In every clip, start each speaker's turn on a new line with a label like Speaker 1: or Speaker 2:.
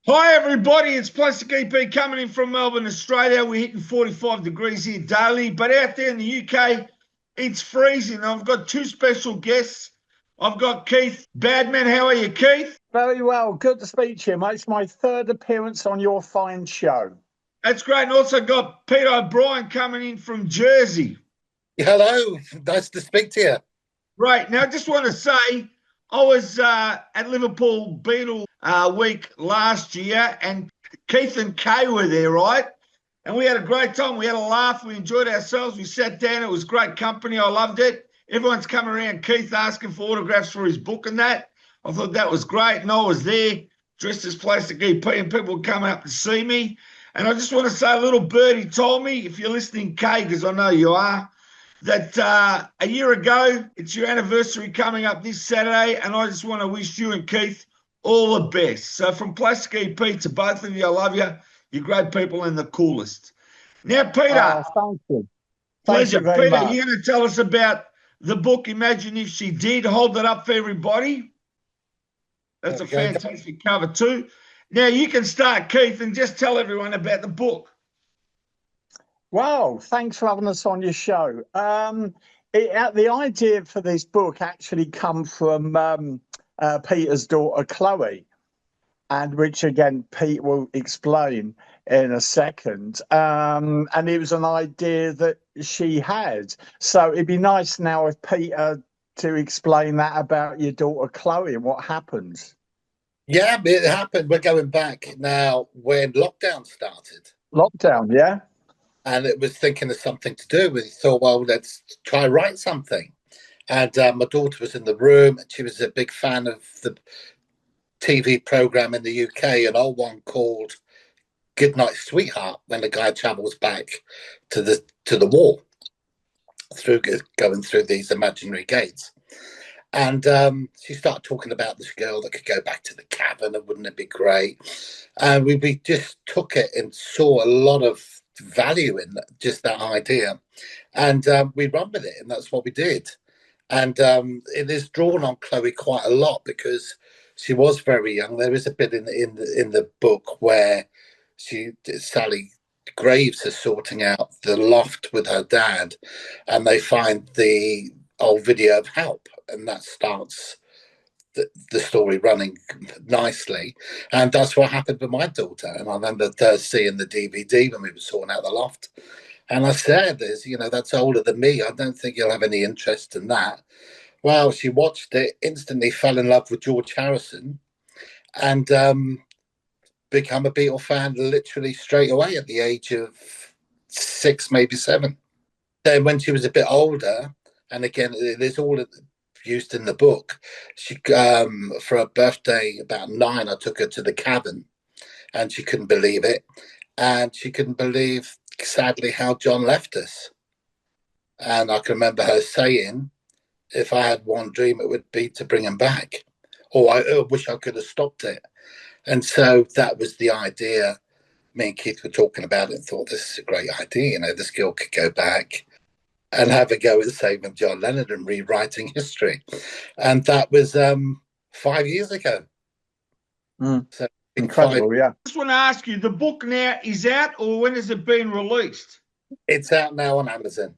Speaker 1: Hi everybody, it's Plastic EP coming in from Melbourne, Australia. We're hitting 45 degrees here daily, but out there in the UK, it's freezing. I've got two special guests. I've got Keith Badman. How are you, Keith?
Speaker 2: Very well. Good to speak to you, mate. It's my third appearance on your fine show.
Speaker 1: That's great. And also got Peter O'Brien coming in from Jersey.
Speaker 3: Hello, nice to speak to you.
Speaker 1: Right. Now, I just want to say I was at Liverpool Beetle Week last year, and Keith and Kay were there, right? And we had a great time. We had a laugh. We enjoyed ourselves. We sat down. It was great company. I loved it. Everyone's coming around Keith asking for autographs for his book and that. I thought that was great. And I was there dressed as Plastic EP, and people would come up to see me. And I just want to say a little birdie told me, if you're listening, Kay, because I know you are, that a year ago, it's your anniversary coming up this Saturday, and I just want to wish you and Keith all the best. So from Plastic EP to both of you, I love you. You're great people and the coolest. Now, Peter.
Speaker 2: Thank you.
Speaker 1: Pleasure.
Speaker 2: Thank you very
Speaker 1: Peter,
Speaker 2: much.
Speaker 1: you're going to tell us about the book, Imagine If She Did. Hold that up for everybody. That's a fantastic cover too. Now, you can start, Keith, and just tell everyone about the book.
Speaker 2: Wow, thanks for having us on your show. The idea for this book actually come from Peter's daughter, Chloe, and which, again, Pete will explain in a second. And it was an idea that she had. So it'd be nice now if Peter to explain that about your daughter, Chloe, and what happens.
Speaker 3: Yeah, it happened. We're going back now when lockdown started.
Speaker 2: Lockdown, yeah?
Speaker 3: And it was thinking of something to do. We thought, well, let's try write something. And my daughter was in the room. And she was a big fan of the TV program in the UK, an old one called Goodnight Sweetheart, when the guy travels back to the war through going through these imaginary gates. And she started talking about this girl that could go back to the cabin, and wouldn't it be great? And we just took it and saw a lot of value in just that idea. And we run with it, and that's what we did. And it is drawn on Chloe quite a lot because she was very young. There is a bit in the book where Sally Graves is sorting out the loft with her dad, and they find the old video of Help, and that starts the story running nicely. And that's what happened with my daughter. And I remember seeing the DVD when we were sorting out the loft, and I said, that's older than me. I don't think you'll have any interest in that. Well, she watched it, instantly fell in love with George Harrison, and become a Beatle fan literally straight away at the age of 6, maybe 7. Then when she was a bit older, and again, it is all used in the book, she for her birthday, about 9, I took her to the cabin, and she couldn't believe it. And she couldn't believe, sadly, how John left us. And I can remember her saying, if I had one dream, it would be to bring him back. Or I wish I could have stopped it. And so that was the idea. Me and Keith were talking about it and thought, this is a great idea. This girl could go back and have a go at saving John Lennon and rewriting history. And that was 5 years ago.
Speaker 2: So incredible, yeah.
Speaker 1: I just want to ask you, the book now is out, or when is it being released?
Speaker 3: It's out now on Amazon.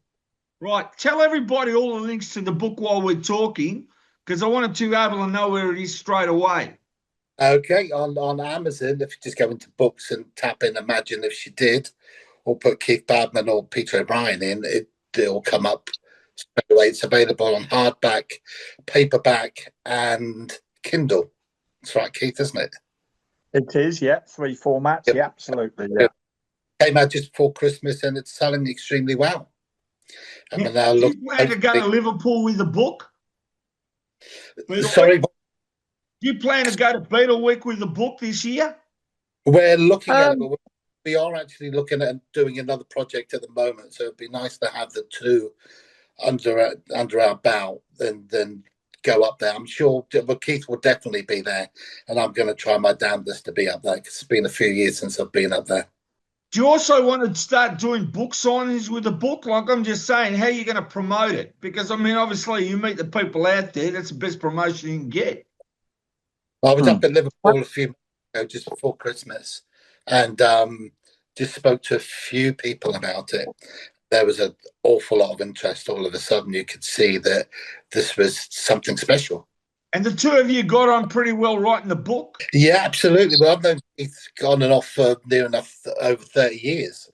Speaker 1: Right. Tell everybody all the links to the book while we're talking, because I wanted to be able to know where it is straight away.
Speaker 3: Okay, on Amazon, if you just go into books and tap in Imagine If She Did, or put Keith Badman or Peter O'Brien in, it'll come up straight away. It's available on hardback, paperback, and Kindle. That's right, Keith, isn't it?
Speaker 2: It is, yeah. 3 formats,
Speaker 3: Yep.
Speaker 2: Yeah, absolutely, yeah.
Speaker 3: Came out just before Christmas, and it's selling extremely well.
Speaker 1: And do you plan to go to Liverpool with the book?
Speaker 3: Sorry?
Speaker 1: Do you plan to go to Beetle Week with the book this year?
Speaker 3: We're looking at it, but we are actually looking at doing another project at the moment, so it'd be nice to have the two under our belt and then go up there. I'm sure Keith will definitely be there, and I'm going to try my damnedest to be up there, because it's been a few years since I've been up there.
Speaker 1: Do you also want to start doing book signings with the book? Like, I'm just saying, how are you going to promote it? Because, I mean, obviously you meet the people out there. That's the best promotion you can get.
Speaker 3: I was up at Liverpool a few months just before Christmas, and just spoke to a few people about it. There was an awful lot of interest. All of a sudden, you could see that this was something special.
Speaker 1: And the two of you got on pretty well writing the book?
Speaker 3: Yeah, absolutely. Well, I've known Keith on and off for near enough over 30 years.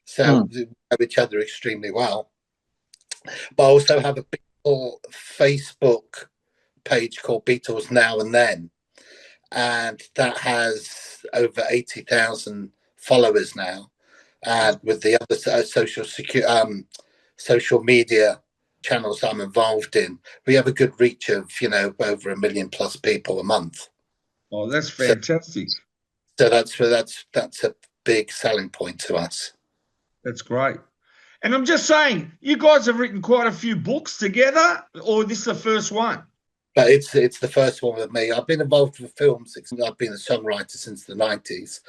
Speaker 3: So we know each other extremely well. But I also have a big Facebook page called Beatles Now and Then. And that has over 80,000 followers now. And with the other social media channels I'm involved in, we have a good reach of, over 1 million plus people a month.
Speaker 1: Oh, that's fantastic.
Speaker 3: So that's a big selling point to us.
Speaker 1: That's great. And I'm just saying, you guys have written quite a few books together, or this is the first one?
Speaker 3: But it's the first one with me. I've been involved with films. I've been a songwriter since the 90s.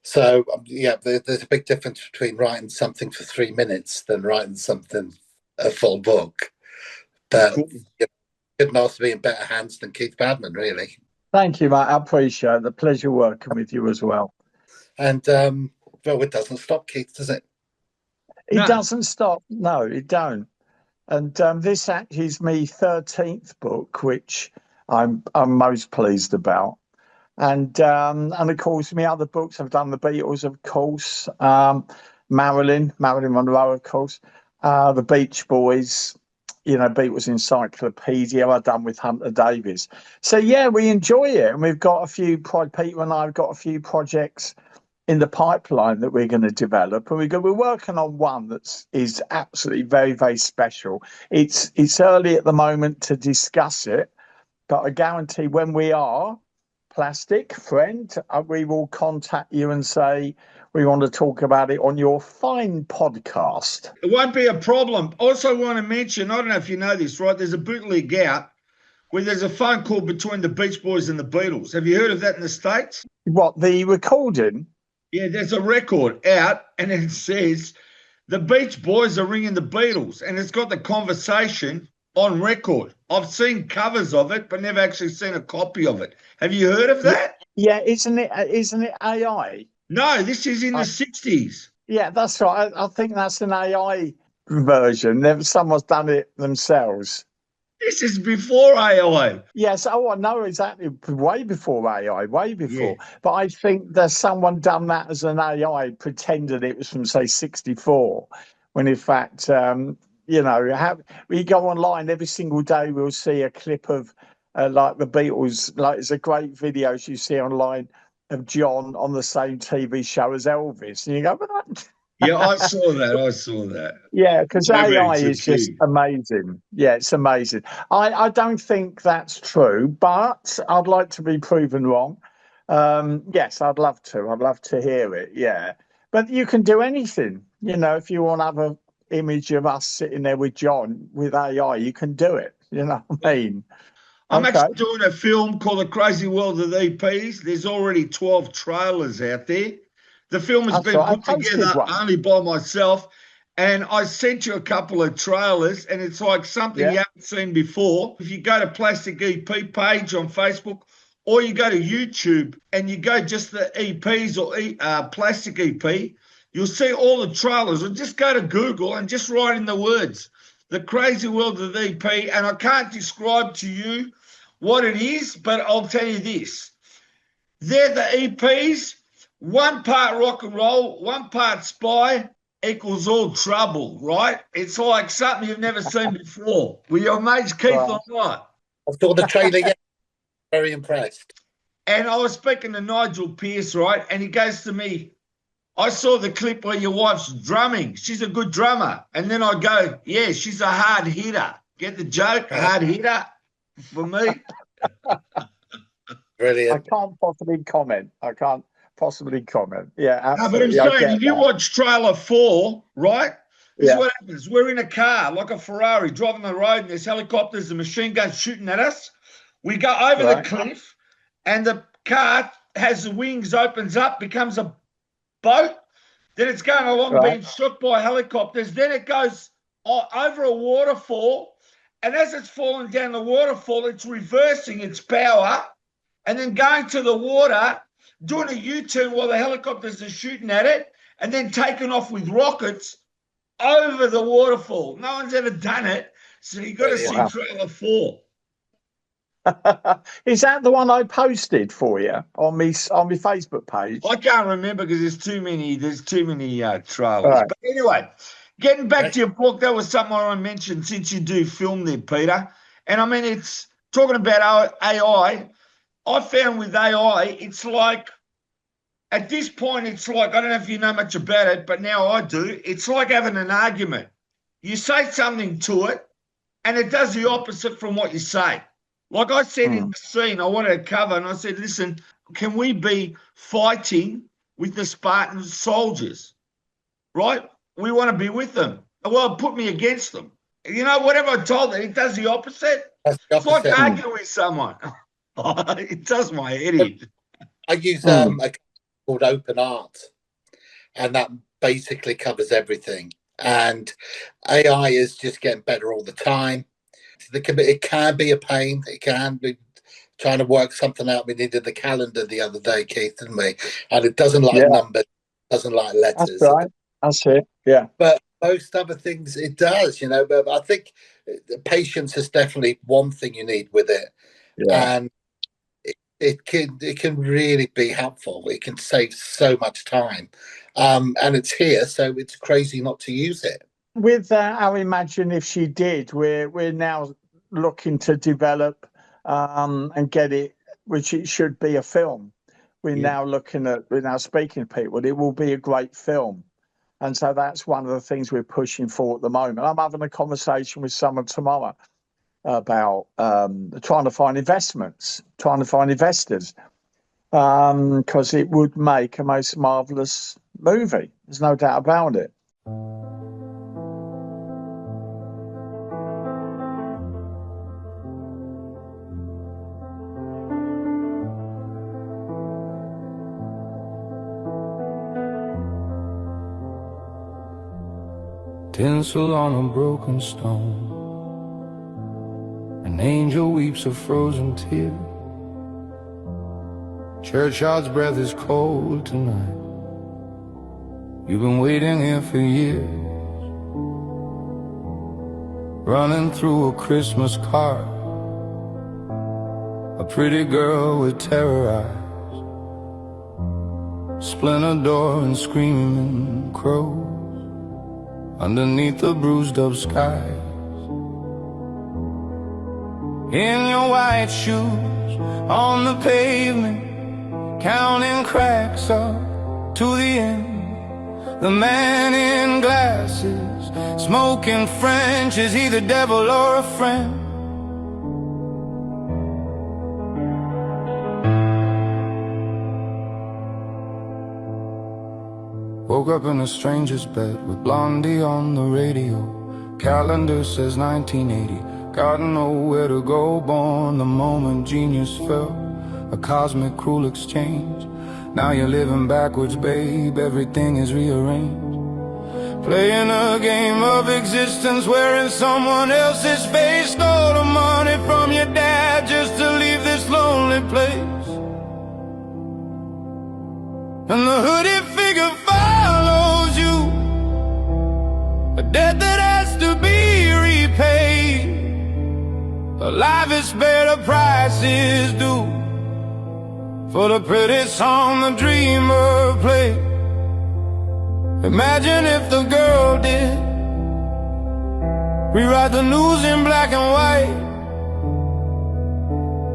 Speaker 3: So, there's a big difference between writing something for 3 minutes than writing a full book. But
Speaker 1: Cool.
Speaker 3: Couldn't ask to be in better hands than Keith Badman, really.
Speaker 2: Thank you, mate. I appreciate the pleasure working with you as well.
Speaker 3: And, it doesn't stop, Keith, does it?
Speaker 2: It doesn't stop. No, it don't. And this actually is my 13th book, which I'm most pleased about. And of course, my other books, I've done the Beatles, of course, Marilyn Monroe, of course, the Beach Boys, Beatles Encyclopedia I've done with Hunter Davies. So, yeah, we enjoy it. And we've got Peter and I have got a few projects in the pipeline that we're going to develop. And we're working on one is absolutely very, very special. It's early at the moment to discuss it, but I guarantee when we are, Plastic friend, we will contact you and say we want to talk about it on your fine podcast.
Speaker 1: It won't be a problem. Also want to mention, I don't know if you know this, right? There's a bootleg out where there's a phone call between the Beach Boys and the Beatles. Have you heard of that in the States?
Speaker 2: What, the recording?
Speaker 1: Yeah, there's a record out and it says the Beach Boys are ringing the Beatles, and it's got the conversation on record. I've seen covers of it, but never actually seen a copy of it. Have you heard of that?
Speaker 2: Yeah, isn't it AI?
Speaker 1: No, this is in the 60s.
Speaker 2: Yeah, that's right. I think that's an AI version. Someone's done it themselves.
Speaker 1: This is before AI.
Speaker 2: Yes, I know exactly. Way before AI, way before.
Speaker 1: Yeah.
Speaker 2: But I think there's someone done that as an AI, pretended it was from, say, 64, when in fact, we go online every single day, we'll see a clip of like the Beatles. Like, it's a great videos you see online of John on the same TV show as Elvis. And you go, but
Speaker 1: Yeah, I saw that.
Speaker 2: Yeah, because AI is just amazing. Yeah, it's amazing. I don't think that's true, but I'd like to be proven wrong. Yes, I'd love to. I'd love to hear it. Yeah. But you can do anything. If you want to have an image of us sitting there with John with AI, you can do it. You know what I mean?
Speaker 1: I'm actually doing a film called The Crazy World of EPs. There's already 12 trailers out there. The film has been put together only by myself, and I sent you a couple of trailers, and it's like something you haven't seen before. If you go to Plastic EP page on Facebook, or you go to YouTube and you go just the EPs or Plastic EP, you'll see all the trailers. Or just go to Google and just write in the words, The Crazy World of EP, and I can't describe to you what it is, but I'll tell you this. They're the EPs. 1 part rock and roll, 1 part spy equals all trouble, right? It's like something you've never seen before. Were your mates Keith or not?
Speaker 3: I've got the trailer yet. Very impressed.
Speaker 1: And I was speaking to Nigel Pearce, right? And he goes to me, I saw the clip where your wife's drumming. She's a good drummer. And then I go, yeah, she's a hard hitter. Get the joke? A hard hitter for me.
Speaker 3: Brilliant.
Speaker 2: I can't possibly comment. Yeah, absolutely.
Speaker 1: No, but I'm saying, if you watch trailer 4, right? This is what happens. We're in a car, like a Ferrari, driving the road, and there's helicopters and machine guns shooting at us. We go over the cliff, and the car has the wings, opens up, becomes a boat. Then it's going along, being shot by helicopters. Then it goes over a waterfall, and as it's falling down the waterfall, it's reversing its power, and then going to the water, doing a U-turn while the helicopters are shooting at it, and then taking off with rockets over the waterfall. No one's ever done it, so you've got to see trailer 4.
Speaker 2: Is that the one I posted for you on my Facebook page?
Speaker 1: I can't remember because there's too many trailers.
Speaker 2: Right.
Speaker 1: But anyway, getting back to your book, that was something I mentioned since you do film there, Peter. And I mean, it's talking about AI. I found with AI, it's like, at this point, it's like, I don't know if you know much about it, but now I do. It's like having an argument. You say something to it, and it does the opposite from what you say. Like I said in the scene, I wanted to cover, and I said, listen, can we be fighting with the Spartan soldiers, right? We want to be with them. Well, put me against them. You know, whatever I told them, it does the opposite. It's like arguing with someone. It does my head in.
Speaker 3: I use a company called Open Art, and that basically covers everything. And AI is just getting better all the time. It can be a pain. It can be trying to work something out. We needed the calendar the other day, Keith, didn't we? And it doesn't like numbers, doesn't like letters.
Speaker 2: That's right. That's it. Yeah.
Speaker 3: But most other things it does, you know. But I think patience is definitely one thing you need with it. Yeah. And it can really be helpful. It can save so much time. And it's here, so it's crazy not to use it.
Speaker 2: With our Imagine If She Did, we're now looking to develop and get it, which it should be a film. We're now speaking to people. It will be a great film. And so that's one of the things we're pushing for at the moment. I'm having a conversation with someone tomorrow about trying to find investors, because it would make a most marvelous movie. There's no doubt about it.
Speaker 4: Tinsel on a broken stone, an angel weeps a frozen tear. Churchyard's breath is cold tonight. You've been waiting here for years, running through a Christmas card, a pretty girl with terror eyes, splinter door and screaming crows underneath the bruised up skies. In your white shoes on the pavement, counting cracks up to the end. The man in glasses, smoking French, is he the devil or a friend? Woke up in a stranger's bed with Blondie on the radio. Calendar says 1980. Gotta know where to go, born the moment genius fell. A cosmic cruel exchange. Now you're living backwards, babe, everything is rearranged. Playing a game of existence, wearing someone else's face. Stole the money from your dad just to leave this lonely place. And the hooded figure follows you, a debt that has to be repaid. A life is spared, a price is due for the pretty song the dreamer played. Imagine if the girl did rewrite the news in black and white.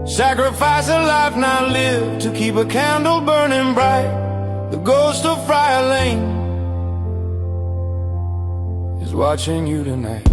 Speaker 4: Sacrifice a life not lived to keep a candle burning bright. The ghost of Friar Lane is watching you tonight.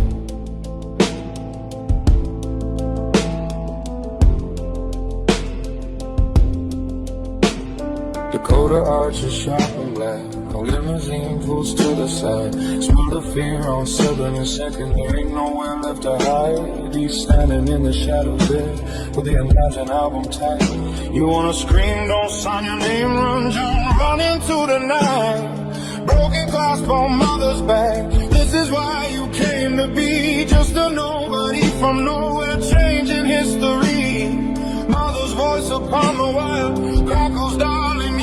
Speaker 4: Dakota arches shopping black, a limousine pulls to the side. Smell the fear on Southern and Second, there ain't nowhere left to hide. He's standing in the shadows there with the Imagine album title. You wanna scream, don't sign your name, run, John, run into the night. Broken clasp on mother's back, this is why you came to be. Just a nobody from nowhere, changing history. Mother's voice upon the wire, crackles darling,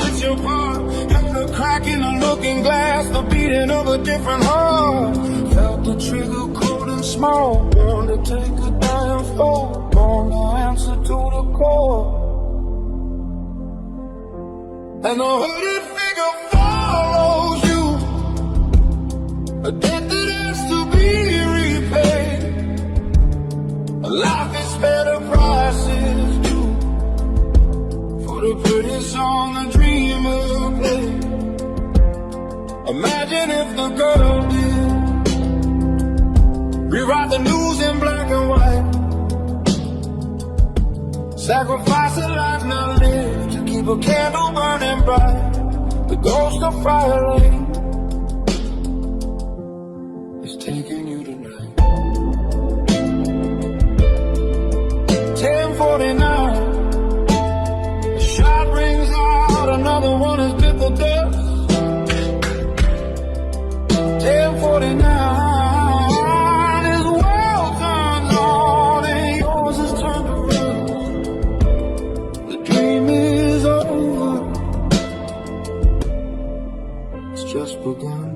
Speaker 4: back in the looking glass, the beating of a different heart. Felt the trigger cold and small, born to take a dying fall, born to answer to the call. And the hooded figure follows you, a debt that has to be repaid. A life is better prices due for the pretty song the dreamer played. Imagine if the girl did rewrite the news in black and white, sacrifice a life not lived to keep a candle burning bright. The ghost of firelight is taking you tonight. 10:49, the shot rings out, another one has bit the dust. 10:49, his world turns on and yours is turned to rust. The dream is over, it's just begun.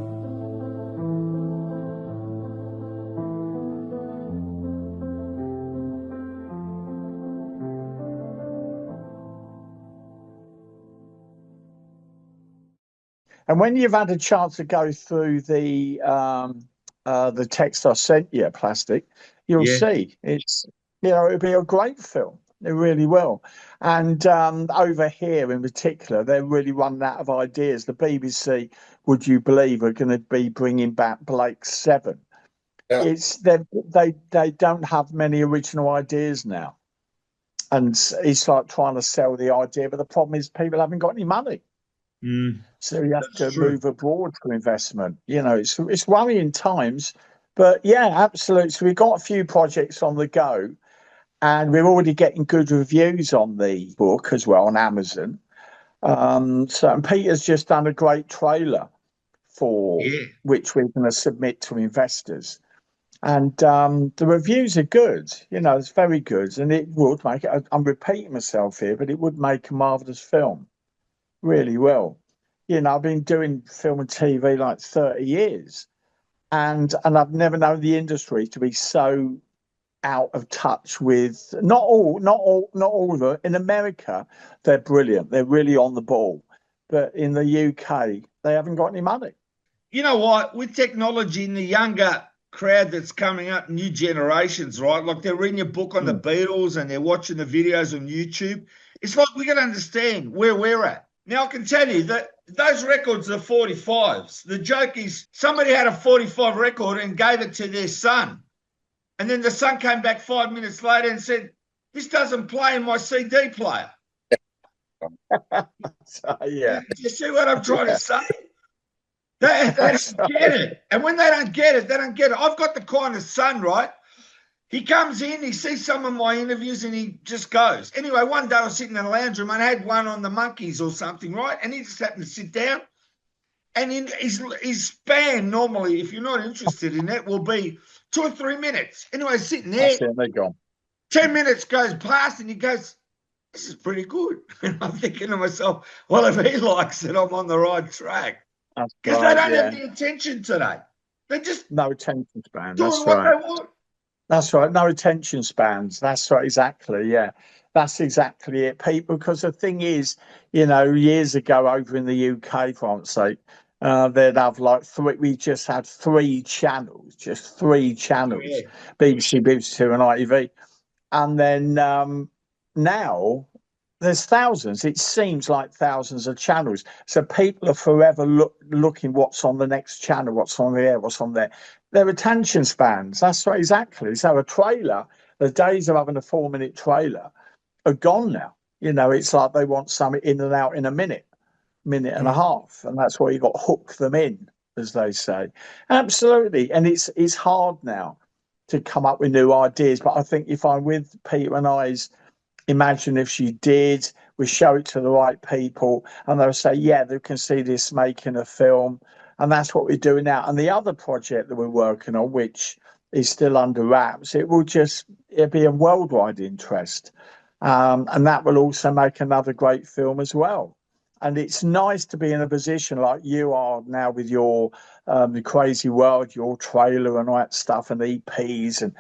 Speaker 2: And when you've had a chance to go through the text I sent you, Plastic, you'll see it's, it'll be a great film. It really will. And over here in particular, they're really running out of ideas. The BBC, would you believe, are going to be bringing back Blake's 7.
Speaker 3: Yeah.
Speaker 2: They don't have many original ideas now. And it's like trying to sell the idea, but the problem is people haven't got any money. So you have to move abroad for investment. It's worrying times, but yeah, absolutely. So we've got a few projects on the go, and we're already getting good reviews on the book as well on Amazon. And Peter's just done a great trailer for which we're going to submit to investors, and the reviews are good. It's very good, and it would make it. I'm repeating myself here, but it would make a marvelous film. Really will. I've been doing film and TV like 30 years, and I've never known the industry to be so out of touch with not all of them. In America, they're brilliant. They're really on the ball. But in the UK, they haven't got any money.
Speaker 1: You know what? With technology in the younger crowd that's coming up, new generations, right? Like they're reading a book on the Beatles and they're watching the videos on YouTube. It's like we got to understand where we're at. Now, I can tell you that those records are 45s. The joke is somebody had a 45 record and gave it to their son. And then the son came back 5 minutes later and said, this doesn't play in my CD player.
Speaker 2: Yeah.
Speaker 1: You see what I'm trying to say? They don't get it. And when they don't get it, they don't get it. I've got the kind of son, right? He comes in, he sees some of my interviews, and he just goes. Anyway, one day I was sitting in the lounge room and I had one on the monkeys or something, right? And he just happened to sit down. And in his span, normally, if you're not interested in it, will be 2 or 3 minutes. Anyway, sitting there.
Speaker 2: That's it, they're gone.
Speaker 1: 10 minutes goes past and he goes, this is pretty good. And I'm thinking to myself, well, if he likes it, I'm on the right track. Because they don't have the attention today. They just
Speaker 2: no attention span.
Speaker 1: doing
Speaker 2: That's
Speaker 1: what
Speaker 2: right.
Speaker 1: they want.
Speaker 2: That's right. No attention spans. That's right. Exactly. Yeah. That's exactly it, Pete. Because the thing is, years ago over in the UK, for instance, sake, they'd have like 3. We just had 3 channels, just 3 channels: BBC, BBC Two, and ITV. And then now there's thousands. It seems like thousands of channels. So people are forever looking what's on the next channel, what's on there, what's on there. Their attention spans. That's right, exactly. So a trailer, the days of having a 4-minute trailer are gone now. It's like they want something in and out in a minute and a half. And that's why you got to hook them in, as they say. Absolutely. And it's hard now to come up with new ideas. But I think if I'm with Peter and I's Imagine If She Did, we show it to the right people and they'll say, yeah, they can see this making a film. And that's what we're doing now. And the other project that we're working on, which is still under wraps, it'll be a worldwide interest. And that will also make another great film as well. And it's nice to be in a position like you are now with your the Crazy World, your trailer and all that stuff, and EPs, and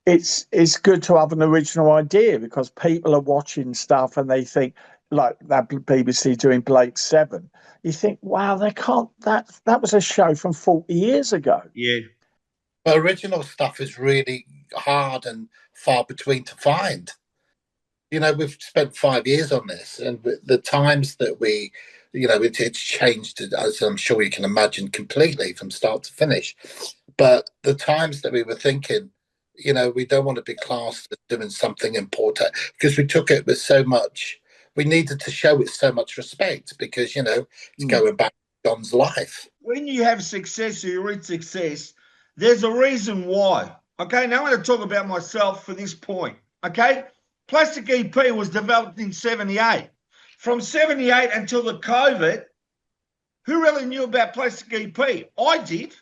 Speaker 2: it's good to have an original idea because people are watching stuff and they think like that BBC doing Blake Seven. You think, wow, they can't. That was a show from 40 years ago.
Speaker 1: Yeah.
Speaker 3: But original stuff is really hard and far between to find. You know, we've spent 5 years on this, and the times that we, you know, it's changed, as I'm sure you can imagine, completely from start to finish. But the times that we were thinking, you know, we don't want to be classed as doing something important because we took it with so much, we needed to show it so much respect because, you know, it's going back to John's life.
Speaker 1: When you have success or you reach success, there's a reason why. Okay, now I'm going to talk about myself for this point. Okay, Plastic EP was developed in 78. From 78 until the COVID, who really knew about Plastic EP? I did,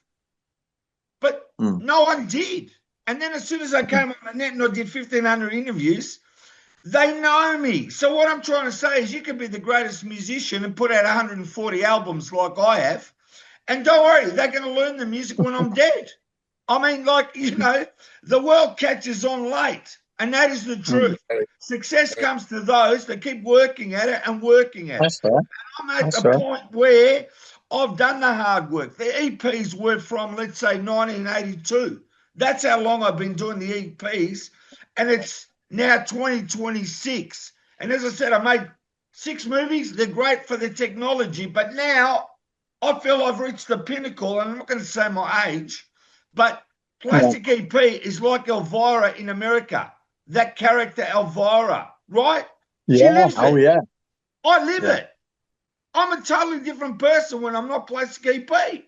Speaker 1: but no one did. And then as soon as I came on the net and I did 1,500 interviews, they know me. So what I'm trying to say is you can be the greatest musician and put out 140 albums like I have, and don't worry, they're going to learn the music when I'm dead. I mean, like, you know, the world catches on late, and that is the truth. Success comes to those that keep working at it and working at it.
Speaker 2: Right.
Speaker 1: I'm at the point where I've done the hard work. The EPs were from, let's say, 1982. That's how long I've been doing the EPs, and it's now 2026. And as I said, I made 6 movies. They're great for the technology, but now I feel I've reached the pinnacle, and I'm not going to say my age, but Plastic EP is like Elvira in America. That character Elvira, right?
Speaker 2: Yeah.
Speaker 1: She lives it.
Speaker 2: Oh, yeah.
Speaker 1: I live it. I'm a totally different person when I'm not Plastic EP.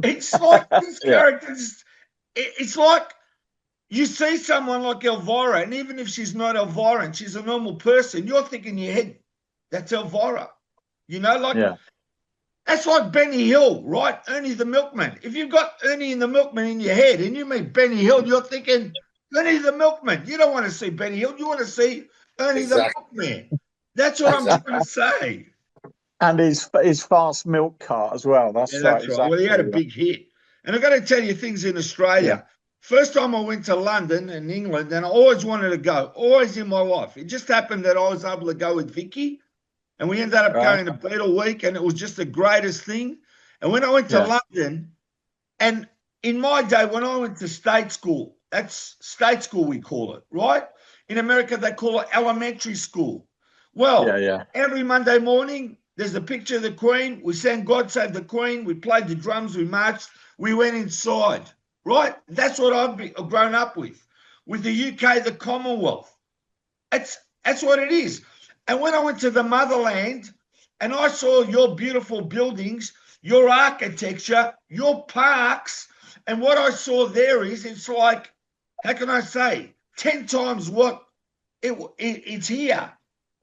Speaker 1: It's like this character. It's like you see someone like Elvira, and even if she's not Elvira and she's a normal person, you're thinking in your head, that's Elvira. You know, like that's like Benny Hill, right? Ernie the Milkman. If you've got Ernie and the Milkman in your head and you meet Benny Hill, you're thinking, Ernie the Milkman. You don't want to see Benny Hill. You want to see Ernie the Milkman. That's what I'm trying to say.
Speaker 2: And his fast milk cart as well. That's right.
Speaker 1: That's right. Well, he had a big hit. And I've got to tell you things in Australia. First time I went to London and England, and I always wanted to go, always in my life. It just happened that I was able to go with Vicky, and we ended up going to Beatle Week, and it was just the greatest thing. And when I went to London, and in my day, when I went to state school, that's state school we call it, right? In America, they call it elementary school. Well, every Monday morning, there's a picture of the Queen. We sang God Save the Queen. We played the drums. We marched. We went inside, right? That's what I've grown up with. With the UK, the Commonwealth. That's what it is. And when I went to the motherland and I saw your beautiful buildings, your architecture, your parks, and what I saw there is it's like, how can I say, 10 times what it's here.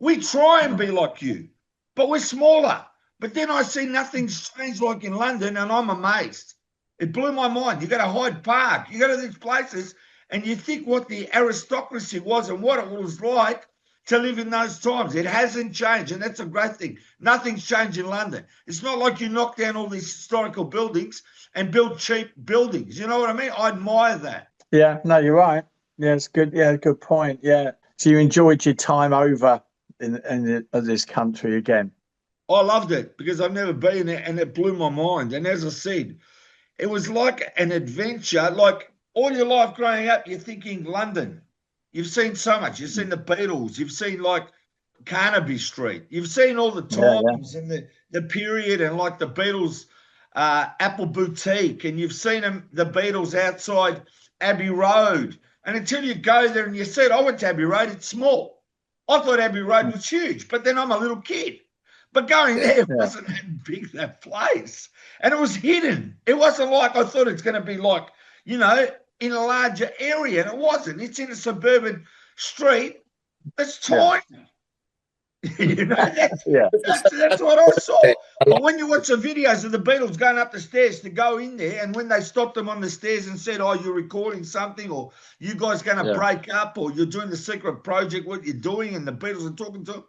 Speaker 1: We try and be like you, but we're smaller. But then I see nothing's changed like in London, and I'm amazed. It blew my mind. You go to Hyde Park, you go to these places, and you think what the aristocracy was and what it was like to live in those times. It hasn't changed, and that's a great thing. Nothing's changed in London. It's not like you knock down all these historical buildings and build cheap buildings. You know what I mean? I admire that.
Speaker 2: Yeah, no, you're right. Yeah, it's good. Yeah, good point. Yeah. So you enjoyed your time over in this country again?
Speaker 1: I loved it because I've never been there, and it blew my mind. And as I said, it was like an adventure. Like all your life growing up, you're thinking London. You've seen so much. You've seen the Beatles. You've seen like Carnaby Street. You've seen all the times and the period, and like the Beatles Apple Boutique, and you've seen the Beatles outside Abbey Road. And until you go there and you see it, I went to Abbey Road, it's small. I thought Abbey Road was huge, but then I'm a little kid. But going there wasn't that big, that place. And it was hidden. It wasn't like I thought it's going to be like, you know, in a larger area. And it wasn't. It's in a suburban street. It's tiny. You know, that's what I saw. But when you watch the videos of the Beatles going up the stairs to go in there, and when they stopped them on the stairs and said, oh, you're recording something, or you guys going to break up, or you're doing the secret project, what you're doing, and the Beatles are talking to them,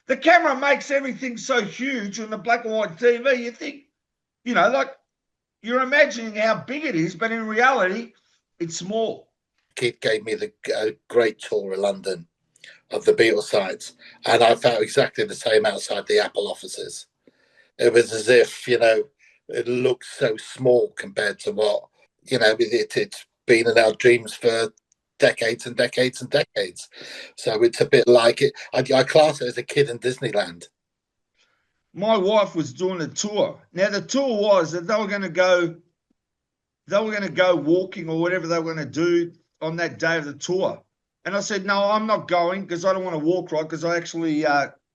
Speaker 1: The camera makes everything so huge on the black and white TV. You think, like you're imagining how big it is, but in reality, it's small.
Speaker 3: Keith gave me the great tour of London of the Beatles sites, and I felt exactly the same outside the Apple offices. It was as if, it looked so small compared to what, it's been in our dreams for decades and decades and decades. So it's a bit like it. I class it as a kid in Disneyland.
Speaker 1: My wife was doing a tour. Now the tour was that they were going to go walking or whatever they were going to do on that day of the tour. And I said, no, I'm not going because I don't want to walk, right? Because I actually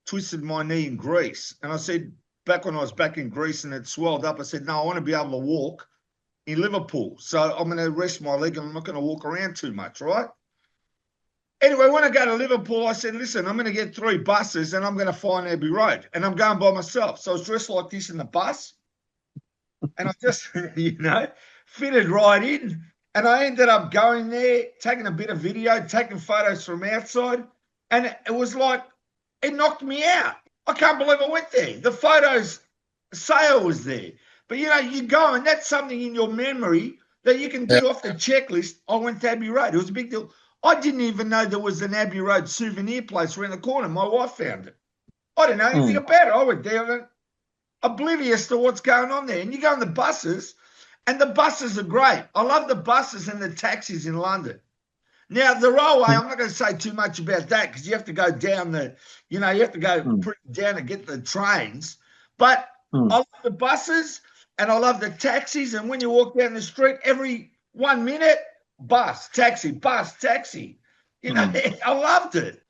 Speaker 1: twisted my knee in Greece. And I said, back when I was back in Greece and it swelled up, I said, no, I want to be able to walk in Liverpool. So I'm going to rest my leg and I'm not going to walk around too much, right? Anyway, when I go to Liverpool, I said, listen, I'm going to get 3 buses and I'm going to find Abbey Road. And I'm going by myself. So I was dressed like this in the bus. And I just, fitted right in. And I ended up going there, taking a bit of video, taking photos from outside. And it was like, it knocked me out. I can't believe I went there. The photos sale was there. But, you go and that's something in your memory that you can do off the checklist. I went to Abbey Road. It was a big deal. I didn't even know there was an Abbey Road souvenir place around the corner. My wife found it. I didn't know anything about it. I went there oblivious to what's going on there. And you go on the buses, and the buses are great. I love the buses and the taxis in London. Now, the railway, I'm not going to say too much about that because you have to go down you have to go pretty down to get the trains. But I love the buses and I love the taxis. And when you walk down the street, every 1 minute, bus, taxi. I loved it.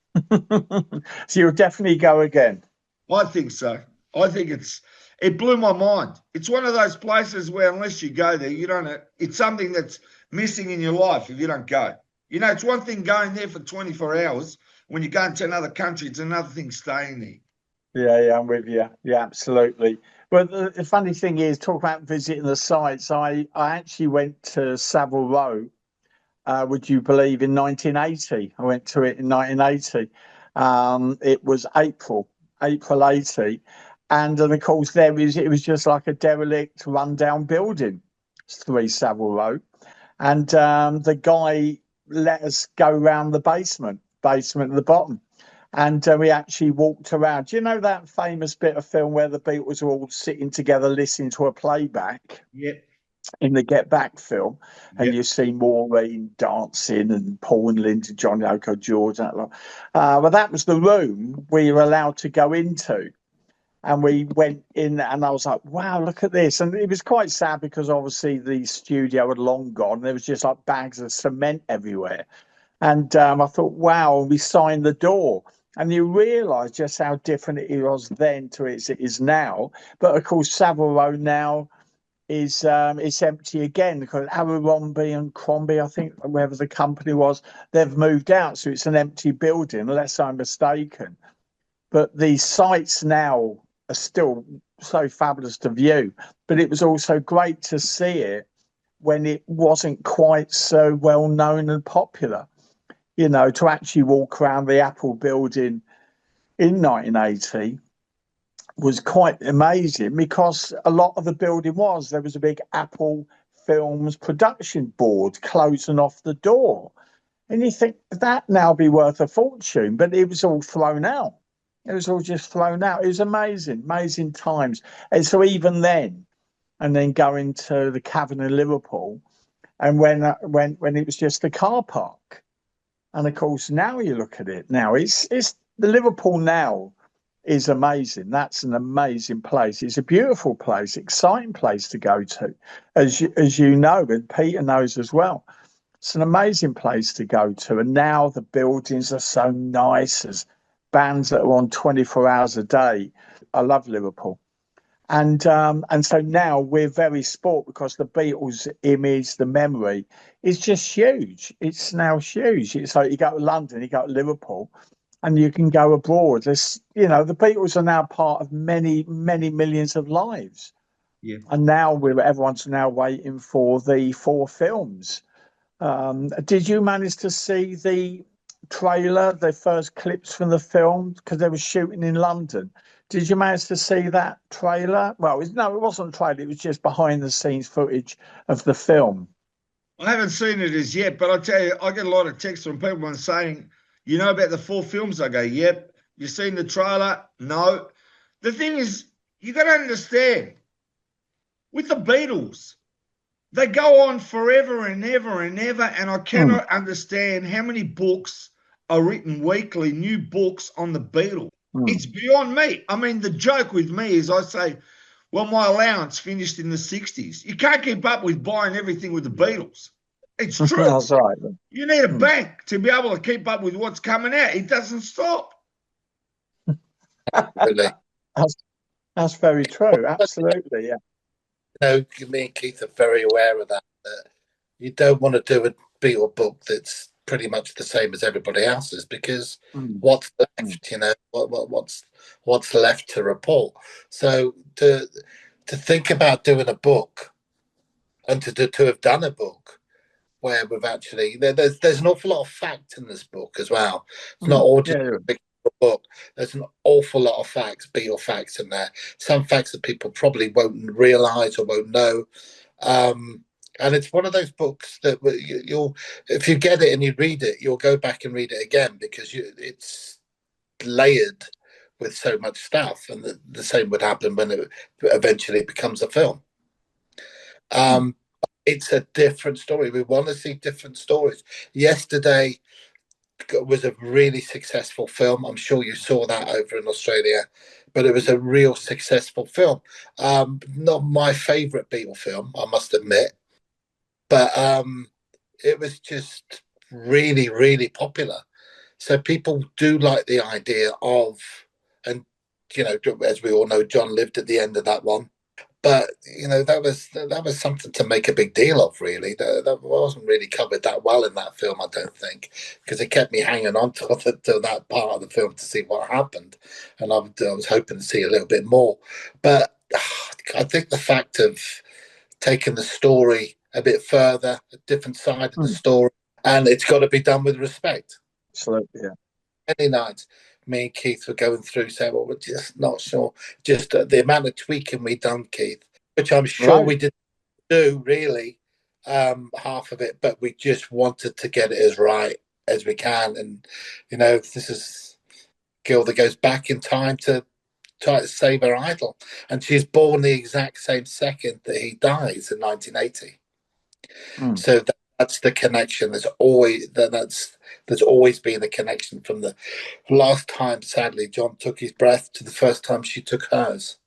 Speaker 2: So you'll definitely go again.
Speaker 1: I think so. I think it blew my mind. It's one of those places where unless you go there, it's something that's missing in your life if you don't go. It's one thing going there for 24 hours. When you go into another country, it's another thing staying there.
Speaker 2: Yeah, I'm with you. Yeah, absolutely. But the funny thing is, talk about visiting the sites. I actually went to Savile Row, would you believe, in 1980. I went to it in 1980. It was April 80. And of course, it was just like a derelict, rundown building, 3 Savile Row. And the guy let us go around the basement at the bottom. And we actually walked around. Do you know that famous bit of film where the Beatles were all sitting together listening to a playback?
Speaker 1: Yep.
Speaker 2: In the Get Back film, and
Speaker 1: Yep.
Speaker 2: you see Maureen dancing and Paul and Linda, John Yoko, George. Well, that was the room we were allowed to go into. And we went in and I was like, wow, look at this. And it was quite sad because obviously the studio had long gone. There was just like bags of cement everywhere. And I thought, wow, we signed the door. And you realise just how different it was then to it is now. But of course, Savile Row now is it's empty again because Abercrombie and Crombie, I think, wherever the company was, they've moved out. So it's an empty building, unless I'm mistaken. But the sites now are still so fabulous to view. But it was also great to see it when it wasn't quite so well known and popular. To actually walk around the Apple building in 1980 was quite amazing because a lot of the building there was a big Apple Films production board closing off the door. And you think that now be worth a fortune, but it was all thrown out. It was all just thrown out. It was amazing times. And so even then, and then going to the Cavern in Liverpool, and when it was just the car park. And of course, now you look at it now, it's the Liverpool now is amazing. That's an amazing place. It's a beautiful place, exciting place to go to, as you know, and Peter knows as well. It's an amazing place to go to. And now the buildings are so nice. There's bands that are on 24 hours a day. I love Liverpool. And so now we're very sport because the Beatles image, the memory is just huge. It's now huge. It's like you go to London, you go to Liverpool, and you can go abroad. The Beatles are now part of many, many millions of lives.
Speaker 1: Yeah.
Speaker 2: And now everyone's now waiting for the 4 films. Did you manage to see trailer, the first clips from the film, because they were shooting in London. Did you manage to see that trailer? Well, no, it wasn't a trailer. It was just behind the scenes footage of the film.
Speaker 1: I haven't seen it as yet, but I tell you, I get a lot of texts from people saying, you know about the 4 films? I go, yep. You seen the trailer? No. The thing is, you got to understand, with the Beatles, they go on forever and ever and ever, and I cannot understand how many books are written weekly, new books on the Beatles. It's beyond me. I mean, the joke with me is I say, well, my allowance finished in the 60s. You can't keep up with buying everything with the Beatles. It's true.
Speaker 2: That's right.
Speaker 1: You need a bank to be able to keep up with what's coming out. It doesn't stop.
Speaker 3: Really.
Speaker 2: That's very true. Absolutely, yeah.
Speaker 3: Me and Keith are very aware of that. That you don't want to do a Beatle book that's pretty much the same as everybody else's, because what's left? What's left to report? So to think about doing a book, and to have done a book where we've actually there's an awful lot of fact in this book as well. It's not all just a big book. There's an awful lot of facts, Beatle facts in there. Some facts that people probably won't realise or won't know. And it's one of those books that you'll, if you get it and you read it, you'll go back and read it again, because it's layered with so much stuff. And the same would happen when it eventually becomes a film. It's a different story. We want to see different stories. Yesterday was a really successful film. I'm sure you saw that over in Australia, but it was a real successful film. Not my favourite Beatle film, I must admit, but it was just really, really popular. So people do like the idea of, and as we all know, John lived at the end of that one. But that was something to make a big deal of. Really, that wasn't really covered that well in that film, I don't think, because it kept me hanging on to that part of the film to see what happened, and I was hoping to see a little bit more. But I think the fact of taking the story a bit further, a different side of the story, and it's got to be done with respect.
Speaker 2: Absolutely, yeah.
Speaker 3: Any night, me and Keith were going through saying, well, we're just not sure. Just the amount of tweaking we done, Keith, which I'm sure we didn't do really, half of it, but we just wanted to get it as right as we can. And, this is Gilda goes back in time to try to save her idol. And she's born the exact same second that he dies in 1980. So that's the connection. There's always been a connection from the last time, sadly, John took his breath to the first time she took hers.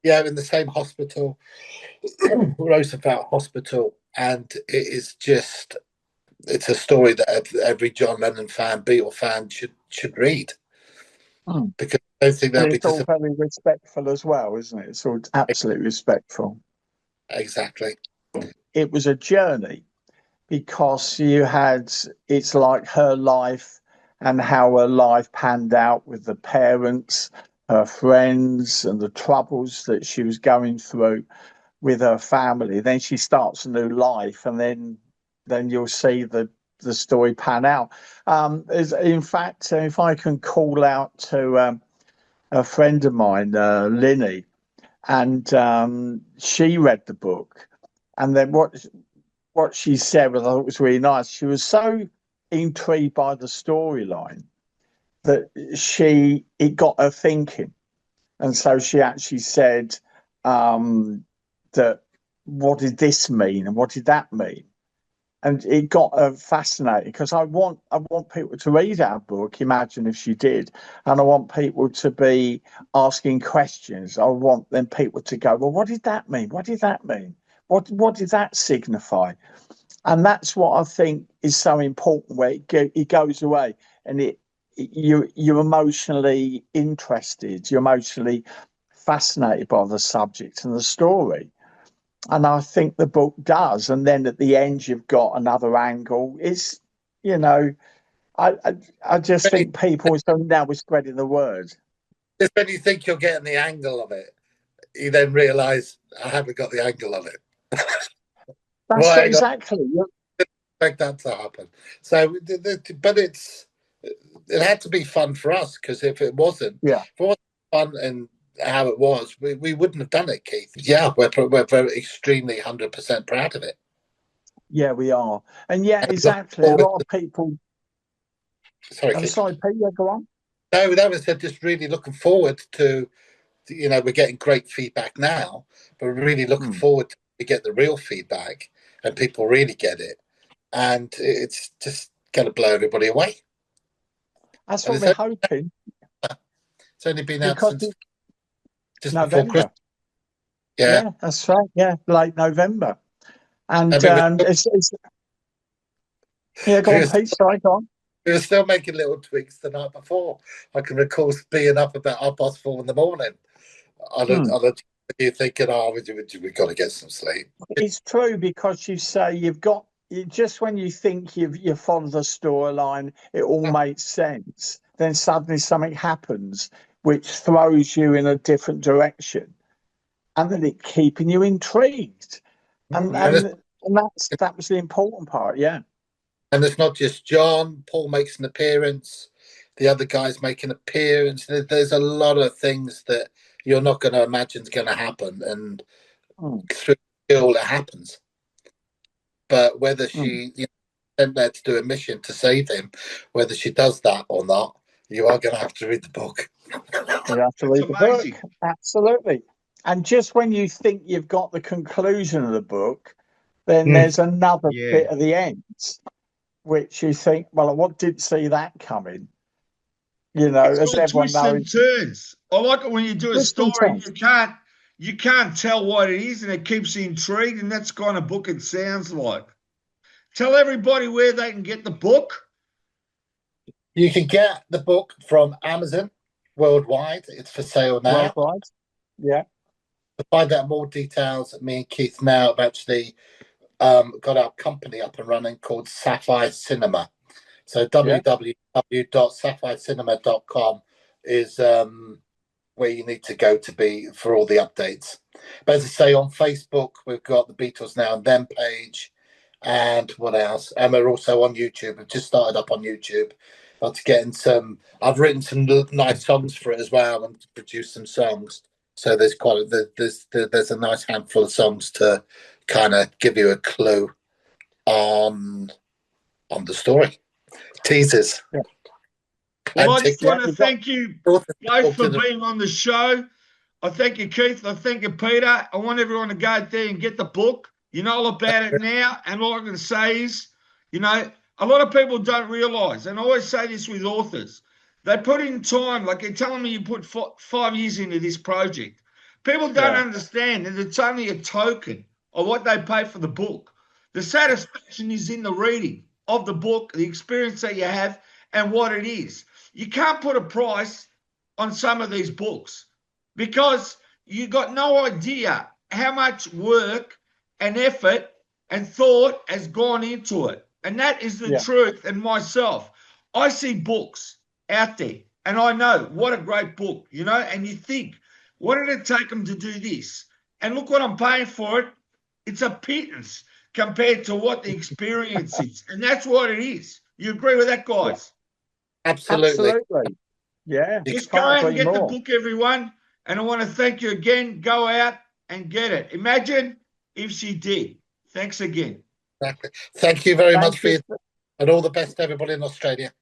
Speaker 3: Yeah, in the same hospital, Roosevelt Hospital, and it's a story that every John Lennon fan, Beatle fan should read. Because I don't think
Speaker 2: it's all very respectful as well, isn't it? It's all absolutely respectful.
Speaker 3: Exactly.
Speaker 2: It was a journey, because it's like her life and how her life panned out with the parents, her friends, and the troubles that she was going through with her family. Then she starts a new life, and then you'll see the story pan out. In fact, if I can call out to a friend of mine, Linny, and she read the book, and then what she said was, I thought was really nice. She was so intrigued by the storyline that it got her thinking, and so she actually said that, what did this mean and what did that mean? And it got her fascinated, because I want people to read our book, Imagine If She Did, and I want people to be asking questions. I want them people to go, well, what did that mean? What did that mean? What did that signify? And that's what I think is so important, where it goes away and you're emotionally interested, you're emotionally fascinated by the subject and the story. And I think the book does. And then at the end, you've got another angle. I just think people, so now we're spreading the word.
Speaker 3: Just when you think you're getting the angle of it, you then realise, I haven't got the angle of it.
Speaker 2: That's exactly.
Speaker 3: Expect that to happen. So, but it's it had to be fun for us, because if it wasn't,
Speaker 2: Yeah.
Speaker 3: if it wasn't fun and how it was, we wouldn't have done it, Keith. Yeah, we're very extremely 100% proud of it.
Speaker 2: Yeah, we are. And yeah,
Speaker 3: And
Speaker 2: exactly. A lot of people.
Speaker 3: sorry,
Speaker 2: I'm
Speaker 3: Keith.
Speaker 2: sorry, Pete, yeah, go on.
Speaker 3: No, that was just really looking forward to, we're getting great feedback now, but we're really looking forward to get the real feedback and people really get it. And it's just going to blow everybody away.
Speaker 2: That's
Speaker 3: And
Speaker 2: what we're hoping.
Speaker 3: It's only been out
Speaker 2: Because
Speaker 3: since just before
Speaker 2: November.
Speaker 3: Christmas.
Speaker 2: Yeah, that's right. Yeah, late November. And it's yeah, go on, Pete. Sorry, go on.
Speaker 3: We were still making little tweaks the night before. I can recall being up about 4:30 in the morning. You're thinking, oh, we've got to get some sleep.
Speaker 2: It's true, because you say just when you think you follow the storyline, it all makes sense. Then suddenly something happens which throws you in a different direction, and then it keeping you intrigued. And that was the important part, yeah.
Speaker 3: And it's not just John. Paul makes an appearance. The other guys make an appearance. There's a lot of things that you're not going to imagine is going to happen, and through all it happens. But whether she sent there to do a mission to save him, whether she does that or not, you are going to have to read the book.
Speaker 2: You have to read the book. Absolutely. And just when you think you've got the conclusion of the book, then there's another bit at the end, which you think, well, I didn't see that coming. As everyone knows.
Speaker 1: Turns. I like it when you do a story, you can't tell what it is, and it keeps you intrigued, and that's the kind of book it sounds like. Tell everybody where they can get the book.
Speaker 3: You can get the book from Amazon worldwide. It's for sale now.
Speaker 2: Worldwide, yeah.
Speaker 3: To find out more details, me and Keith now have actually got our company up and running called Sapphire Cinema. So www.sapphirecinema.com is where you need to go to be for all the updates. But as I say, on Facebook, we've got the Beatles Now and Then page. And what else? And we're also on YouTube. We've just started up on YouTube. I've written some nice songs for it as well, and produced some songs. So there's there's a nice handful of songs to kind of give you a clue on the story. Teasers.
Speaker 2: Yeah.
Speaker 1: Well, I just want to thank you both for being on the show. I thank you, Keith. I thank you, Peter. I want everyone to go out there and get the book. You know all about it now. And all I'm going to say is, a lot of people don't realise, and I always say this with authors, they put in time, like you're telling me you put 5 years into this project. People don't understand that it's only a token of what they pay for the book. The satisfaction is in the reading of the book, the experience that you have, and what it is. You can't put a price on some of these books because you got no idea how much work and effort and thought has gone into it. And that is the truth. And myself, I see books out there and I know what a great book, and you think, what did it take them to do this? And look what I'm paying for it. It's a pittance compared to what the experience is. And that's what it is. You agree with that, guys?
Speaker 3: Absolutely.
Speaker 2: Yeah.
Speaker 1: Just go out and get the book, everyone. And I want to thank you again. Go out and get it. Imagine if she did. Thanks again.
Speaker 3: Exactly. Thank you very much and all the best to everybody in Australia.